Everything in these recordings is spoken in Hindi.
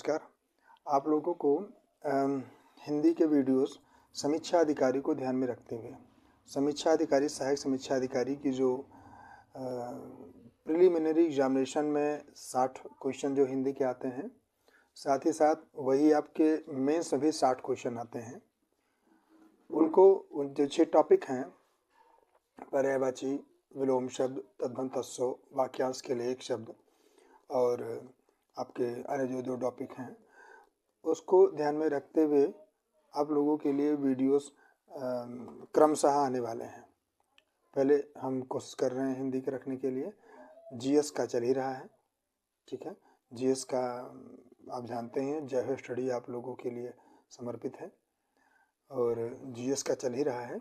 नमस्कार। आप लोगों को हिंदी के वीडियोस समीक्षा अधिकारी को ध्यान में रखते हुए समीक्षा अधिकारी, सहायक समीक्षा अधिकारी की जो प्रिलिमिनरी एग्जामिनेशन में 60 क्वेश्चन जो हिंदी के आते हैं, साथ ही साथ वही आपके मेन सभी 60 क्वेश्चन आते हैं। उनको जो 6 टॉपिक हैं, पर्यायवाची, विलोम शब्द, तद्भव तत्सम, वाक्यांश के लिए एक शब्द और आपके अन्य जो 2 टॉपिक हैं, उसको ध्यान में रखते हुए आप लोगों के लिए वीडियोस क्रमशः आने वाले हैं। पहले हम कोशिश कर रहे हैं हिंदी के रखने के लिए। जीएस का चल ही रहा है, ठीक है। जीएस का आप जानते हैं, जय हो स्टडी आप लोगों के लिए समर्पित है और जीएस का चल ही रहा है।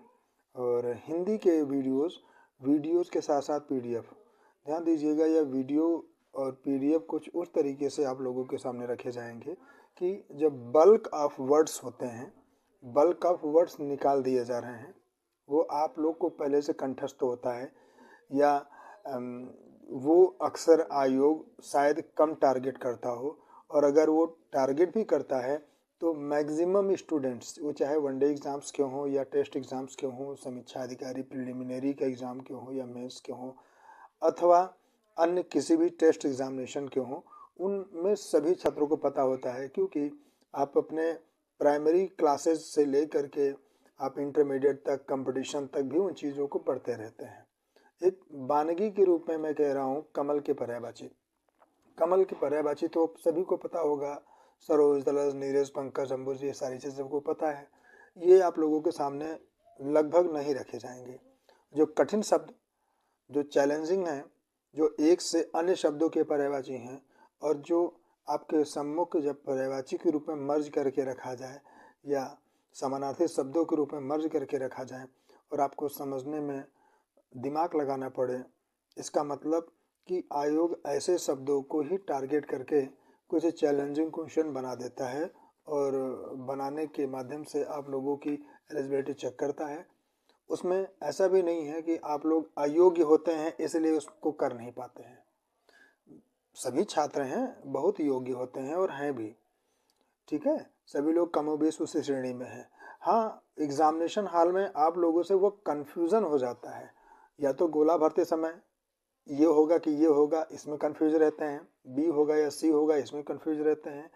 और हिंदी के वीडियोस के साथ साथ पीडीएफ, ध्यान दीजिएगा, यह वीडियो और पीडीएफ कुछ उस तरीके से आप लोगों के सामने रखे जाएंगे कि जब बल्क ऑफ वर्ड्स होते हैं, बल्क ऑफ वर्ड्स निकाल दिए जा रहे हैं, वो आप लोग को पहले से कंठस्थ होता है या वो अक्सर आयोग शायद कम टारगेट करता हो, और अगर वो टारगेट भी करता है तो मैक्सिमम स्टूडेंट्स, वो चाहे वनडे एग्ज़ाम्स क्यों हो या टेस्ट एग्ज़ाम्स क्यों हो, समीक्षा अधिकारी प्रिलिमिनरी का एग्ज़ाम क्यों हो या मेंस क्यों हो, अथवा अन्य किसी भी टेस्ट एग्जामिनेशन क्यों हो, उनमें सभी छात्रों को पता होता है, क्योंकि आप अपने प्राइमरी क्लासेस से लेकर के आप इंटरमीडिएट तक, कंपटीशन तक भी उन चीज़ों को पढ़ते रहते हैं। एक वानगी के रूप में मैं कह रहा हूँ, कमल की पर्यायवाची। कमल की पर्यायवाची तो सभी को पता होगा, सरोज, दलज, नीरज, पंकज, अंबुज, ये सारी चीज़ें सबको पता है। ये आप लोगों के सामने लगभग नहीं रखे जाएंगे। जो कठिन शब्द, जो चैलेंजिंग हैं, जो एक से अन्य शब्दों के पर्यायवाची हैं, और जो आपके सम्मुख जब पर्यायवाची के रूप में मर्ज करके रखा जाए या समानार्थी शब्दों के रूप में मर्ज करके रखा जाए और आपको समझने में दिमाग लगाना पड़े, इसका मतलब कि आयोग ऐसे शब्दों को ही टारगेट करके कुछ चैलेंजिंग क्वेश्चन बना देता है और बनाने के माध्यम से आप लोगों की एलिजिबिलिटी चेक करता है। उसमें ऐसा भी नहीं है कि आप लोग अयोग्य होते हैं इसलिए उसको कर नहीं पाते हैं। सभी छात्र हैं, बहुत योग्य होते हैं और हैं भी, ठीक है। सभी लोग कमोबेश उसी श्रेणी में हैं। हाँ, एग्जामिनेशन हॉल में आप लोगों से वो कन्फ्यूज़न हो जाता है, या तो गोला भरते समय ये होगा कि ये होगा, इसमें कन्फ्यूज रहते हैं, बी होगा या सी होगा, इसमें कन्फ्यूज रहते हैं,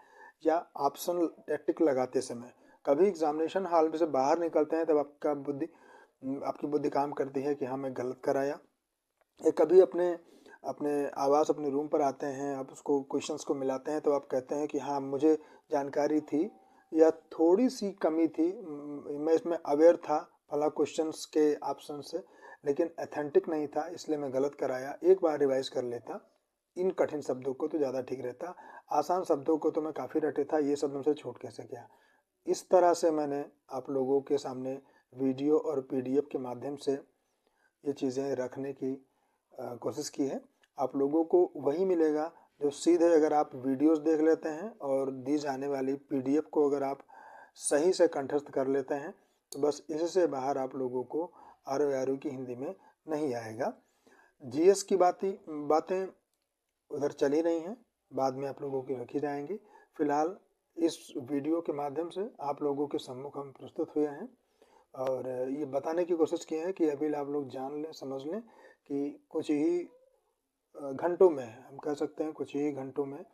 या ऑप्शन टिक लगाते समय कभी एग्जामिनेशन हॉल में से बाहर निकलते हैं तब आपकी बुद्धि काम करती है कि हाँ मैं गलत कराया। या कभी अपने आवास, अपने रूम पर आते हैं, आप उसको क्वेश्चंस को मिलाते हैं तो आप कहते हैं कि हाँ मुझे जानकारी थी या थोड़ी सी कमी थी, मैं इसमें अवेयर था फला क्वेश्चंस के ऑप्शन से, लेकिन अथेंटिक नहीं था इसलिए मैं गलत कराया, एक बार रिवाइज कर लेता। इन कठिन शब्दों को तो ज़्यादा ठीक रहता, आसान शब्दों को तो मैं काफ़ी रटे था, ये शब्द मुझसे छूट कैसे गया। इस तरह से मैंने आप लोगों के सामने वीडियो और पीडीएफ के माध्यम से ये चीज़ें रखने की कोशिश की है। आप लोगों को वही मिलेगा जो सीधे अगर आप वीडियोस देख लेते हैं और दी जाने वाली पीडीएफ को अगर आप सही से कंठस्थ कर लेते हैं, तो बस इससे बाहर आप लोगों को आर की हिंदी में नहीं आएगा। जीएस की बातें उधर चली रही हैं, बाद में आप लोगों की रखी जाएंगी। फिलहाल इस वीडियो के माध्यम से आप लोगों के सम्मुख हम प्रस्तुत हुए हैं और ये बताने की कोशिश की है कि अभी आप लोग जान लें, समझ लें कि कुछ ही घंटों में, हम कह सकते हैं कुछ ही घंटों में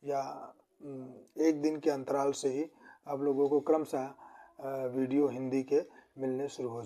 या एक दिन के अंतराल से ही आप लोगों को क्रमशः वीडियो हिंदी के मिलने शुरू हो